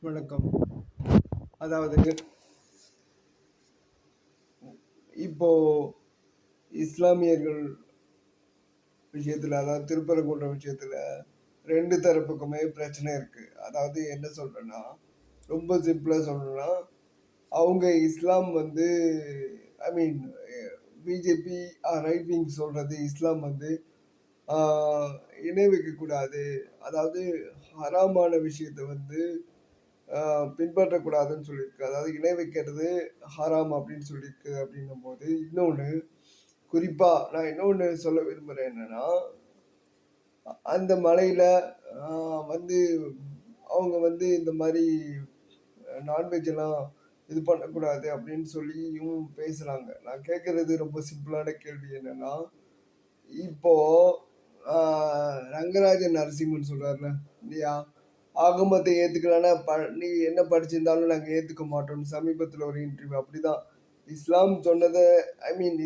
வணக்கம். அதாவது இப்போ இஸ்லாமியர்கள் விஷயத்துல, அதாவது திருப்பரங்குன்ற விஷயத்துல 2 தரப்புக்குமே பிரச்சனை இருக்கு. அதாவது என்ன சொல்றேன்னா, ரொம்ப சிம்பிளா சொல்லணும்னா, அவங்க இஸ்லாம் வந்து ஐ மீன் பிஜேபி ரைட் விங் சொல்றது இஸ்லாம் வந்து ஆ இணை வைக்கக்கூடாது. அதாவது ஹராமான விஷயத்த வந்து பின்பற்றக்கூடாதுன்னு சொல்லியிருக்கு. அதாவது இணை வைக்கிறது ஹராம் அப்படின்னு சொல்லியிருக்கு அப்படின்னும்போது, இன்னொன்னு குறிப்பா நான் இன்னொன்னு சொல்ல விரும்புறேன் என்னன்னா, அந்த மலையில அ வந்து அவங்க வந்து இந்த மாரி நான்வெஜ் எல்லாம் இது பண்ணக்கூடாது அப்படின்னு சொல்லியும் பேசுறாங்க. நான் கேட்கறது ரொம்ப சிம்பிளான கேள்வி என்னன்னா, இப்போ ஆ ரங்கராஜன் நரசிம்மன் சொல்றார்ல இல்லையா? ஆகமத்த ஏத்துக்கலன்னா, நீ என்ன படிச்சிருந்தாலும் நாங்க ஏத்துக்க மாட்டோம்ன்னு சமீபத்தில ஒரு இன்டர்வியூ அப்படிதான். இஸ்லாம் சொன்னத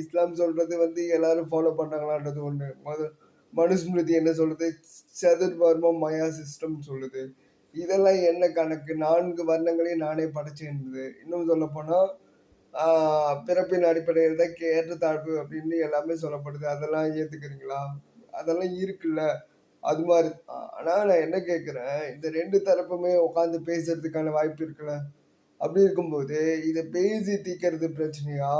இஸ்லாம் சொல்றது வந்து எல்லாரும் ஃபாலோ பண்றாங்களான்றது ஒண்ணு. மனுஸ்மிருதி என்ன சொல்லுது? சதுர்வர்மம் மயா சிஸ்டம்னு சொல்லுது. இதெல்லாம் என்ன கணக்கு? 4 வர்ணங்களையும் நானே படைச்சேன்னுது. இன்னும் சொல்லப்போனா, ஆ பிறப்பின் அடிப்படையில் தான் ஏற்றத்தாழ்வு அப்படின்னு எல்லாமே சொல்லப்படுது. அதெல்லாம் ஏத்துக்கிறீங்களா? அதெல்லாம் இருக்குல்ல. அது மாரி ஆனா நான் என்ன கேட்கிறேன், இந்த 2 தரப்புமே உட்கார்ந்து பேசுறதுக்கான வாய்ப்பு இருக்குல்ல. அப்படி இருக்கும்போது, இத பேசி தீர்க்கிறது பிரச்சனையா?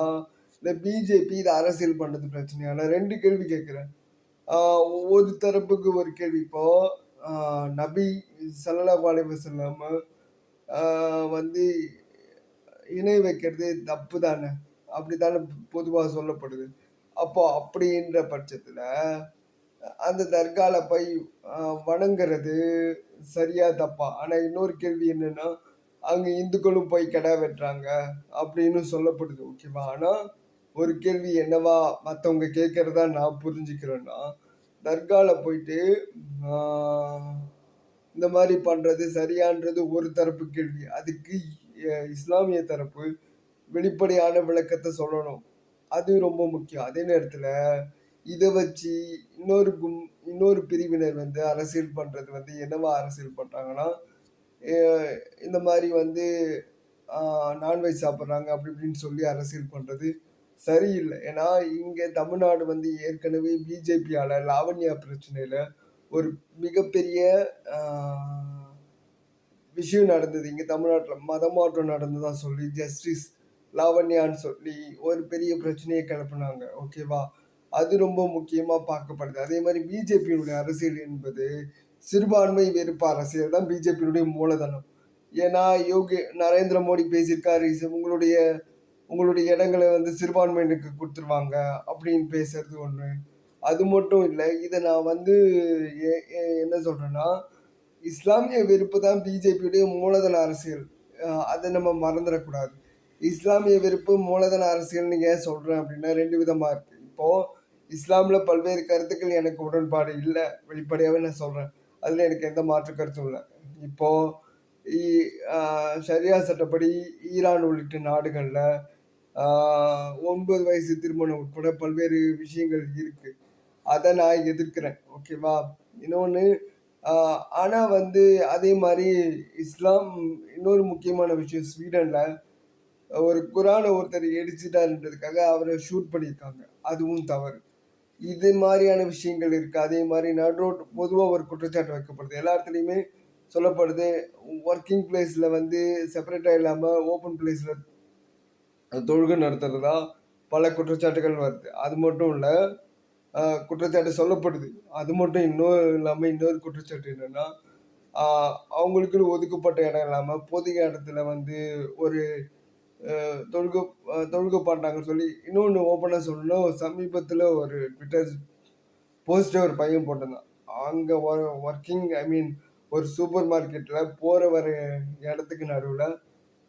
இல்ல பிஜேபி இத அரசியல் பண்றது பிரச்சனையா? நான் 2 கேள்வி கேட்கிறேன். ஆ ஒரு தரப்புக்கு ஒரு கேள்வி. இப்போ ஆ நபி ஸல்லல்லாஹு அலைஹி வஸல்லம் ஆ வந்து இணை வைக்கிறது தப்பு தானே! அப்படித்தானே பொதுவா சொல்லப்படுது. அப்போ அப்படின்ற பட்சத்துல அந்த தர்கால போய் அ வணங்குறது சரியா? தப்பா? ஆனா இன்னொரு கேள்வி என்னன்னா, அங்க இந்துக்களும் போய் கிடா வெட்டுறாங்க அப்படின்னு சொல்லப்படுது. ஓகேவா? ஆனா ஒரு கேள்வி என்னவா மத்தவங்க கேட்கிறதா நான் புரிஞ்சுக்கிறேன்னா, தர்கால போயிட்டு ஆ இந்த மாரி பண்றது சரியான்றது ஒரு தரப்பு கேள்வி. அதுக்கு இஸ்லாமிய தரப்பு வெளிப்படையான விளக்கத்த சொல்லணும். அது ரொம்ப முக்கியம். அதே நேரத்துல இத வச்சு இன்னொரு பிரிவினர் வந்து அரசியல் பண்றது வந்து என்னவா அரசியல் பண்றாங்கன்னா, எ இந்த மாரி வந்து ஆ நான்வெஜ் சாப்பிடுறாங்க அப்படி இப்படின்னு சொல்லி அரசியல் பண்றது சரியில்ல. ஏன்னா, இங்க தமிழ்நாடு வந்து ஏற்கனவே பிஜேபியால லாவண்யா பிரச்சனையில ஒரு மிகப்பெரிய ஆ விஷயம் நடந்தது. இங்க தமிழ்நாட்டுல மதமாற்றம் நடந்ததா சொல்லி ஜஸ்டிஸ் லாவண்யான்னு சொல்லி ஒரு பெரிய பிரச்சனைய கிளப்புனாங்க. ஓகேவா? அது ரொம்ப முக்கியமா பார்க்கப்படுது. அதே மாரி பிஜேபியினுடைய அரசியல் என்பது சிறுபான்மை வெறுப்பு அரசியல் தான் பிஜேபியினுடைய மூலதனம். ஏன்னா, நரேந்திர மோடி பேசியிருக்காரு. உங்களுடைய உங்களுடைய இடங்கள வந்து சிறுபான்மையினருக்கு குடுத்துருவாங்க அப்படின்னு பேசுறது ஒண்ணு. அது மட்டும் இல்ல. இத நான் வந்து எ எ என்ன சொல்றேன்னா, இஸ்லாமிய வெறுப்பு தான் பிஜேபியுடைய மூலதன அரசியல். அத நம்ம மறந்துறக்கூடாது. இஸ்லாமிய வெறுப்பு மூலதன அரசியல்னு ஏன் சொல்றேன் அப்படின்னா 2 விதமா இருக்கு. இப்போ இஸ்லாம்ல பல்வேறு கருத்துக்கள் எனக்கு உடன்பாடு இல்ல. வெளிப்படையாவே நான் சொல்றேன். அதுல எனக்கு எந்த மாற்று கருத்தும் இல்ல. இப்போ இ அ ஷரியா சட்டப்படி ஈரான் உள்ளிட்ட நாடுகள்ல ஆ 9 வயசு திருமணம் உட்பட பல்வேறு விஷயங்கள் இருக்கு. அத நான் எதிர்க்கிறேன். ஓகேவா? இன்னொன்னு ஆ ஆனா வந்து அதே மாரி இஸ்லாம் இன்னொரு முக்கியமான விஷயம் ஸ்வீடன்ல ஒரு குரான ஒருத்தர் எரிச்சுட்டாருன்றதுக்காக அவர ஷூட் பண்ணியிருக்காங்க. அதுவும் தவறு. இது மாரியான விஷயங்கள் இருக்கு. அதே மாரி நடுரோட் பொதுவா ஒரு குற்றச்சாட்டு வைக்கப்படுது. எல்லா இடத்துலயுமே சொல்லப்படுது, வொர்க்கிங் பிளேஸ்ல வந்து செப்பரேட்டா இல்லாம ஓப்பன் பிளேஸ்ல தொழுகை நடத்துறதா பல குற்றச்சாட்டுகள் வருது. அது மட்டும் இல்ல, அ குற்றச்சாட்டு சொல்லப்படுது. அது மட்டும் இன்னும் இல்லாம இன்னொரு குற்றச்சாட்டு என்னன்னா, ஆ அவங்களுக்குன்னு ஒதுக்கப்பட்ட இடம் இல்லாம, பொது இடத்துல வந்து ஒரு தொழுகை தொழுகை பண்றாங்கன்னு சொல்லி இன்னொன்னு ஓப்பனா சொல்லணும்னா, சமீபத்தில ஒரு ட்விட்டர் போஸ்ட்டே ஒரு பையன் போட்டிருந்தான். அங்க வொர்க்கிங் ஒரு சூப்பர் மார்க்கெட்ல போற வர இடத்துக்கு நடுவுல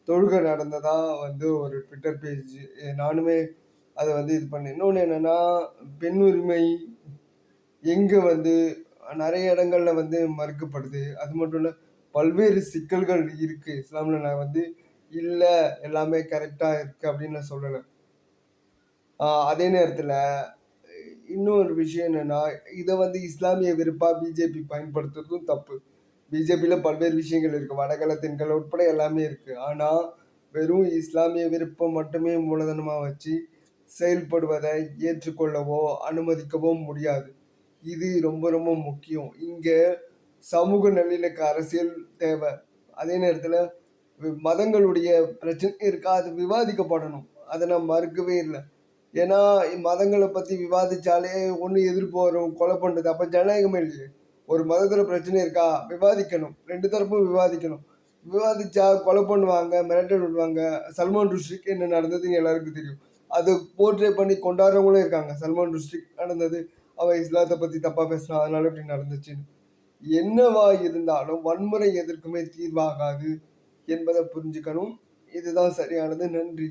தொழுகை நடந்ததா வந்து ஒரு ட்விட்டர் பேஜ் நானுமே அத வந்து இது பண்ணேன். இன்னொன்னு என்னன்னா, பெண் உரிமை எங்க வந்து நெறைய இடங்கள்ல வந்து மறுக்கப்படுது. அது மட்டும் இல்ல, பல்வேறு சிக்கல்கள் இருக்கு. இஸ்லாம்ல நான் வந்து இல்ல எல்லாமே கரெக்ட்டா இருக்கு அப்படின்னு நான் சொல்லல. அதே நேரத்துல இன்னொரு விஷயம் என்னன்னா, இத வந்து இஸ்லாமிய வெறுப்பா பிஜேபி பயன்படுத்துறதும் தப்பு. பிஜேபியில பல்வேறு விஷயங்கள் இருக்கு. வடகள, தென்கள உட்பட எல்லாமே இருக்கு. ஆனா, வெறும் இஸ்லாமிய விருப்பம் மட்டுமே மூலதனமா வச்சு செயல்படுவதை ஏற்றுக்கொள்ளவோ, அனுமதிக்கவோ முடியாது. இது ரொம்ப ரொம்ப முக்கியம். இங்க சமூக நல்லிணக்க அரசியல் தேவ. அதே நேரத்துல மதங்களுடைய பிரச்சனை இருக்கா? அது விவாதிக்கப்படணும். அத நான் மறுக்கவே இல்ல. ஏன்னா, மதங்கள பத்தி விவாதிச்சாலே ஒண்ணு எதிர்ப்பு வரும், கொலை பண்றது. அப்ப ஜனநாயகமே இல்லையே! ஒரு மதத்துல பிரச்சனை இருக்கா? விவாதிக்கணும். 2 தரப்பும் விவாதிக்கணும். விவாதிச்சா கொலை பண்ணுவாங்க, மிரட்டல் விடுவாங்க. சல்மான் ருஷ்டிக்கு என்ன நடந்ததுன்னு எல்லாருக்கும் தெரியும். அது போர்ட்ரே பண்ணி கொண்டாடுறவங்களும் இருக்காங்க. சல்மான் ருஷ்டிக்கு நடந்தது, அவன் இஸ்லாத்த பத்தி தப்பா பேசினான். அதனால இப்படி நடந்துச்சுன்னு. என்னவா இருந்தாலும் வன்முறை எதற்குமே தீர்வாகாது என்பத புரிஞ்சுக்கணும். இதுதான் சரியானது. நன்றி.